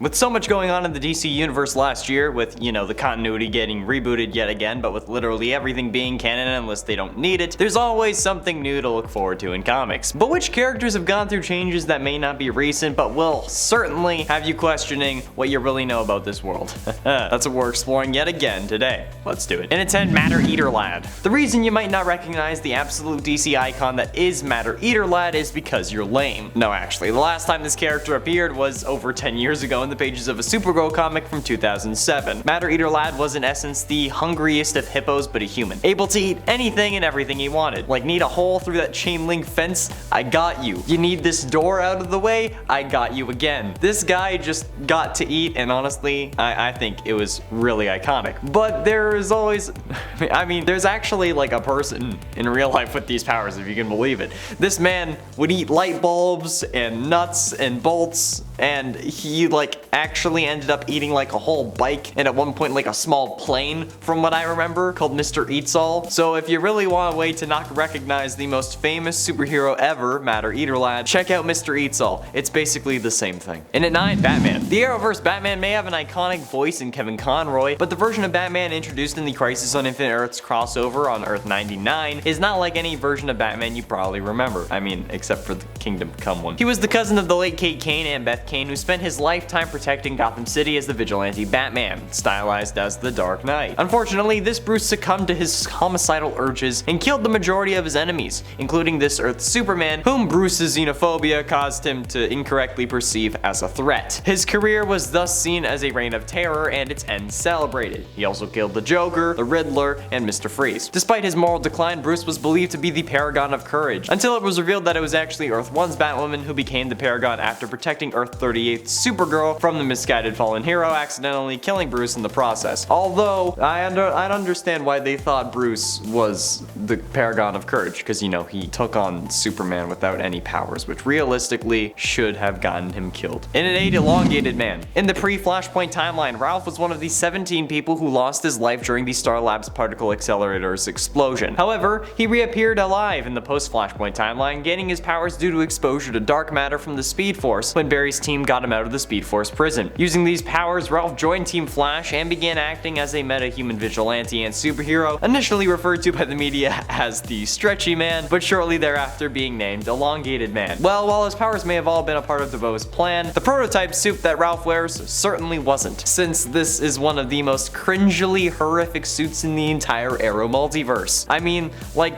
With so much going on in the DC universe last year, with, the continuity getting rebooted yet again, but with literally everything being canon unless they don't need it, there's always something new to look forward to in comics. But which characters have gone through changes that may not be recent, but will certainly have you questioning what you really know about this world? That's what we're exploring yet again today. Let's do it. In its end, Matter Eater Lad. The reason you might not recognize the absolute DC icon that is Matter Eater Lad is because you're lame. No, actually, the last time this character appeared was over 10 years ago in the pages of a Supergirl comic from 2007. Matter Eater Lad was in essence the hungriest of hippos but a human, able to eat anything and everything he wanted. Like, need a hole through that chain link fence? I got you. You need this door out of the way? I got you again. This guy just got to eat, and honestly, I think it was really iconic. But there is always, there's actually like a person in real life with these powers, if you can believe it. This man would eat light bulbs and nuts and bolts, and he actually ended up eating like a whole bike, and at one point like a small plane, from what I remember, called Mr. Eats All. So if you really want a way to not recognize the most famous superhero ever, Matter Eater Lad, check out Mr. Eats All. It's basically the same thing. And at 9, Batman. The Arrowverse Batman may have an iconic voice in Kevin Conroy, but the version of Batman introduced in the Crisis on Infinite Earths crossover on Earth 99 is not like any version of Batman you probably remember. Except for the Kingdom Come one. He was the cousin of the late Kate Kane and Beth Kane, who spent his lifetime protecting Gotham City as the vigilante Batman, stylized as the Dark Knight. Unfortunately, this Bruce succumbed to his homicidal urges and killed the majority of his enemies, including this Earth's Superman, whom Bruce's xenophobia caused him to incorrectly perceive as a threat. His career was thus seen as a reign of terror and its end celebrated. He also killed the Joker, the Riddler, and Mr. Freeze. Despite his moral decline, Bruce was believed to be the paragon of courage, until it was revealed that it was actually Earth 1's Batwoman who became the paragon after protecting Earth 38's Supergirl from the misguided fallen hero, accidentally killing Bruce in the process. Although, I understand why they thought Bruce was the paragon of courage, because he took on Superman without any powers, which realistically should have gotten him killed. And at 8, Elongated Man. In the pre-Flashpoint timeline, Ralph was one of the 17 people who lost his life during the Star Labs particle accelerator's explosion. However, he reappeared alive in the post-Flashpoint timeline, gaining his powers due to exposure to dark matter from the Speed Force when Barry's team got him out of the Speed Force prison. Using these powers, Ralph joined Team Flash and began acting as a meta-human vigilante and superhero, initially referred to by the media as the Stretchy Man, but shortly thereafter being named Elongated Man. Well, while his powers may have all been a part of DeVoe's plan, the prototype suit that Ralph wears certainly wasn't, since this is one of the most cringily horrific suits in the entire Arrow multiverse.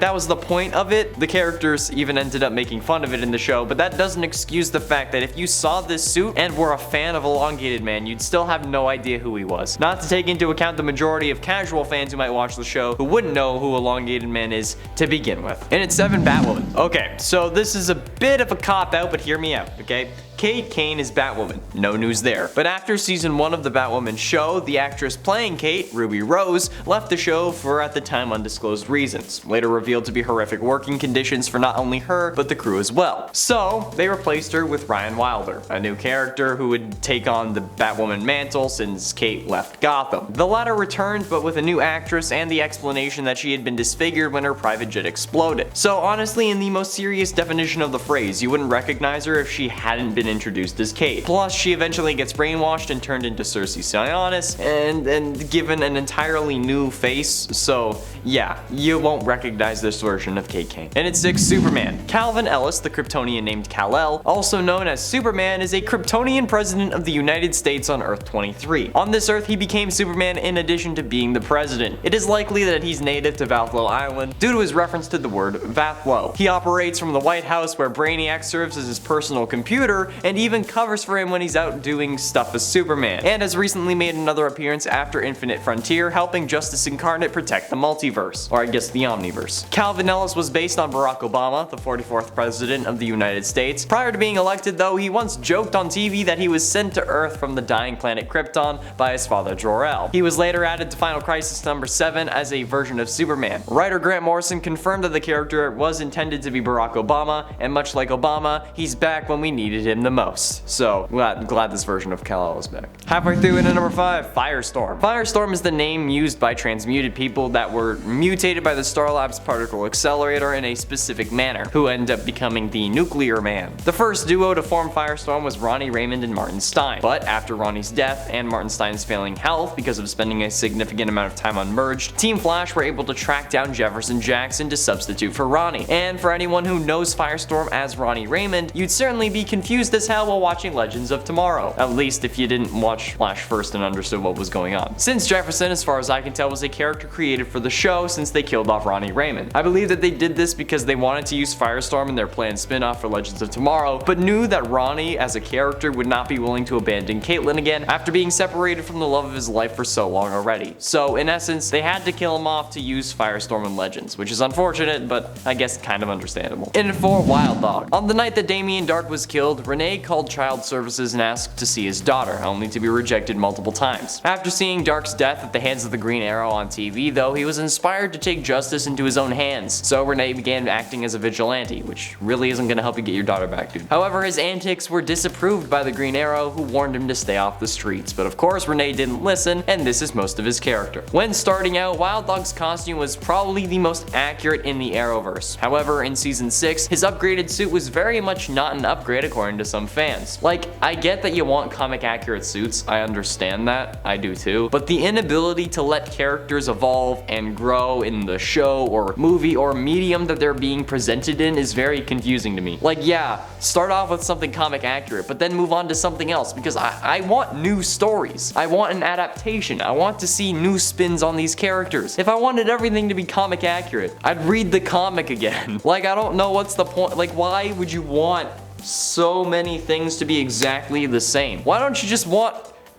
That was the point of it. The characters even ended up making fun of it in the show, but that doesn't excuse the fact that if you saw this suit and were a fan of Elongated Man, you'd still have no idea who he was. Not to take into account the majority of casual fans who might watch the show who wouldn't know who Elongated Man is to begin with. And at 7, Batwoman. Okay, so this is a bit of a cop-out, but hear me out, okay? Kate Kane is Batwoman, no news there. But after season 1 of the Batwoman show, the actress playing Kate, Ruby Rose, left the show for at the time undisclosed reasons, later revealed to be horrific working conditions for not only her, but the crew as well. So, they replaced her with Ryan Wilder, a new character who would take on the Batwoman mantle since Kate left Gotham. The latter returned, but with a new actress and the explanation that she had been disfigured when her private jet exploded. So honestly, in the most serious definition of the phrase, you wouldn't recognize her if she hadn't been introduced as Kate. Plus, she eventually gets brainwashed and turned into Cersei Sionis and given an entirely new face, so yeah, you won't recognize this version of Kate Kane. And at 6, Superman. Calvin Ellis, the Kryptonian named Kal-El, also known as Superman, is a Kryptonian president of the United States on Earth 23. On this Earth, he became Superman in addition to being the president. It is likely that he's native to Vathlo Island due to his reference to the word Vathlo. He operates from the White House, where Brainiac serves as his personal computer and even covers for him when he's out doing stuff as Superman, and has recently made another appearance after Infinite Frontier, helping Justice Incarnate protect the multiverse, or I guess the Omniverse. Calvin Ellis was based on Barack Obama, the 44th president of the United States. Prior to being elected though, he once joked on TV that he was sent to Earth from the dying planet Krypton by his father Jor-El. He was later added to Final Crisis number 7 as a version of Superman. Writer Grant Morrison confirmed that the character was intended to be Barack Obama, and much like Obama, he's back when we needed him the the most. So glad this version of Kal-El is back. Halfway through into number 5, Firestorm. Firestorm is the name used by transmuted people that were mutated by the Star Labs particle accelerator in a specific manner, who end up becoming the Nuclear Man. The first duo to form Firestorm was Ronnie Raymond and Martin Stein, but after Ronnie's death and Martin Stein's failing health because of spending a significant amount of time unmerged, Team Flash were able to track down Jefferson Jackson to substitute for Ronnie. And for anyone who knows Firestorm as Ronnie Raymond, you'd certainly be confused as hell while watching Legends of Tomorrow, at least if you didn't watch Flash first and understood what was going on. Since Jefferson, as far as I can tell, was a character created for the show since they killed off Ronnie Raymond. I believe that they did this because they wanted to use Firestorm in their planned spin-off for Legends of Tomorrow, but knew that Ronnie as a character would not be willing to abandon Caitlyn again after being separated from the love of his life for so long already. So in essence, they had to kill him off to use Firestorm in Legends, which is unfortunate, but I guess kind of understandable. In 4, Wild Dog. On the night that Damien Dark was killed, Renee called Child Services and asked to see his daughter, only to be rejected multiple times. After seeing Dark's death at the hands of the Green Arrow on TV, though, he was inspired to take justice into his own hands, so Renee began acting as a vigilante, which really isn't gonna help you get your daughter back, dude. However, his antics were disapproved by the Green Arrow, who warned him to stay off the streets, but of course Renee didn't listen, and this is most of his character. When starting out, Wild Dog's costume was probably the most accurate in the Arrowverse. However, in season 6, his upgraded suit was very much not an upgrade according to some fans. Like, I get that you want comic accurate suits, I understand that, I do too, but the inability to let characters evolve and grow in the show or movie or medium that they're being presented in is very confusing to me. Like, yeah, start off with something comic accurate, but then move on to something else, because I want new stories. I want an adaptation. I want to see new spins on these characters. If I wanted everything to be comic accurate, I'd read the comic again. Like, I don't know what's the point. Like, why would you want so many things to be exactly the same? Why don't you just want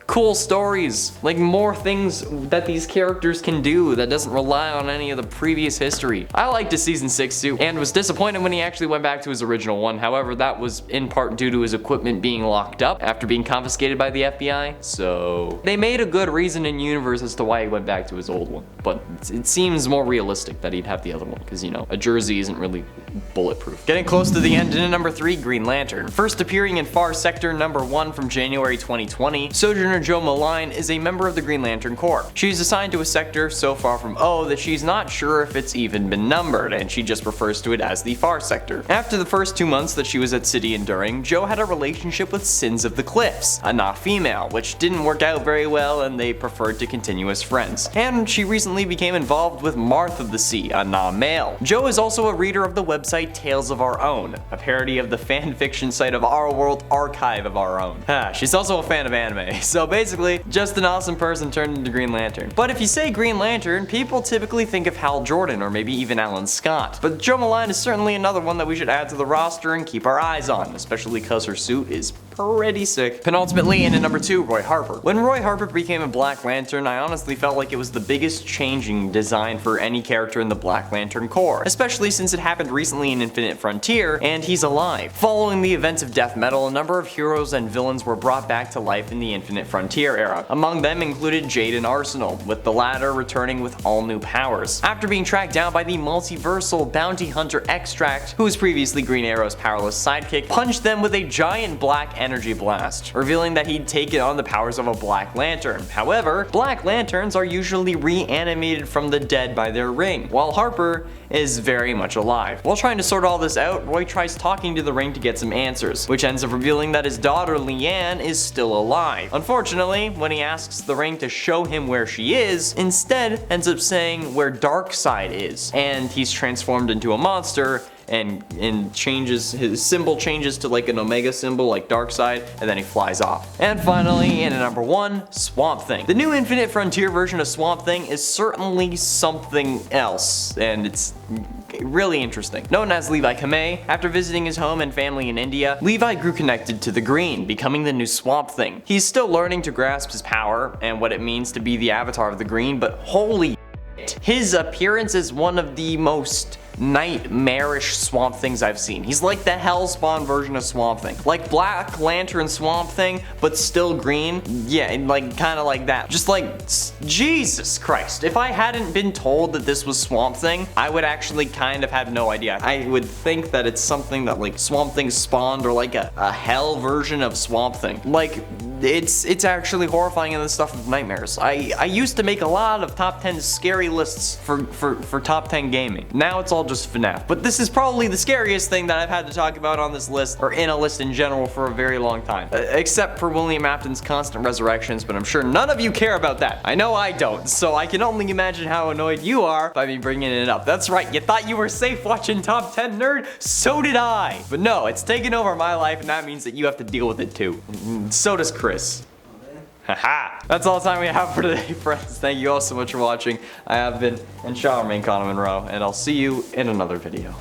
cool stories, like more things that these characters can do that doesn't rely on any of the previous history? I liked his season 6 suit and was disappointed when he actually went back to his original one. However, that was in part due to his equipment being locked up after being confiscated by the FBI. So they made a good reason in universe as to why he went back to his old one, but it seems more realistic that he'd have the other one, because, you know, a jersey isn't really bulletproof. Getting close to the end, in number 3, Green Lantern. First appearing in Far Sector number 1 from January 2020, Sojourner Jo Malign is a member of the Green Lantern Corps. She's assigned to a sector so far from O that she's not sure if it's even been numbered, and she just refers to it as the Far Sector. After the first 2 months that she was at City Enduring, Jo had a relationship with Sins of the Cliffs, a Na female, which didn't work out very well and they preferred to continue as friends. And she recently became involved with Marth of the Sea, a Na male. Jo is also a reader of the website Tales of Our Own, a parody of the fanfiction site of Our World Archive of Our Own. She's also a fan of anime, so basically, just an awesome person turned into Green Lantern. But if you say Green Lantern, people typically think of Hal Jordan or maybe even Alan Scott. But Jo Malign is certainly another one that we should add to the roster and keep our eyes on, especially because her suit is pretty sick. Penultimately, in at number 2, Roy Harper. When Roy Harper became a Black Lantern, I honestly felt like it was the biggest changing design for any character in the Black Lantern Corps, especially since it happened recently in Infinite Frontier, and he's alive. Following the events of Death Metal, a number of heroes and villains were brought back to life in the Infinite Frontier era. Among them included Jade and Arsenal, with the latter returning with all new powers. After being tracked down by the multiversal bounty hunter Extract, who was previously Green Arrow's powerless sidekick, punched them with a giant black energy blast, revealing that he'd taken on the powers of a Black Lantern. However, Black Lanterns are usually reanimated from the dead by their ring, while Harper is very much alive. While trying to sort all this out, Roy tries talking to the ring to get some answers, which ends up revealing that his daughter Leanne is still alive. Unfortunately, when he asks the ring to show him where she is, instead ends up saying where Darkseid is, and he's transformed into a monster and changes, his symbol changes to like an omega symbol like Darkseid, and then he flies off. And finally, in at number 1, Swamp Thing. The new Infinite Frontier version of Swamp Thing is certainly something else, and it's really interesting. Known as Levi Kamei, after visiting his home and family in India, Levi grew connected to the green, becoming the new Swamp Thing. He's still learning to grasp his power and what it means to be the avatar of the green, but holy shit, his appearance is one of the most nightmarish Swamp Things I've seen. He's like the Hellspawn version of Swamp Thing. Like Black Lantern Swamp Thing, but still green. Yeah, and like kind of like that. Just like, Jesus Christ. If I hadn't been told that this was Swamp Thing, I would actually kind of have no idea. I would think that it's something that like Swamp Thing spawned, or like a hell version of Swamp Thing. Like, it's actually horrifying and the stuff of nightmares. I used to make a lot of top 10 scary lists for top 10 gaming. Now it's all just FNAF. But this is probably the scariest thing that I've had to talk about on this list, or in a list in general, for a very long time. Except for William Afton's constant resurrections, but I'm sure none of you care about that. I know I don't, so I can only imagine how annoyed you are by me bringing it up. That's right, you thought you were safe watching Top 10 Nerd? So did I. But no, it's taken over my life, and that means that you have to deal with it too. So does Chris. Haha! That's all the time we have for today, friends. Thank you all so much for watching. I have been and shall remain Connor Monroe, and I'll see you in another video.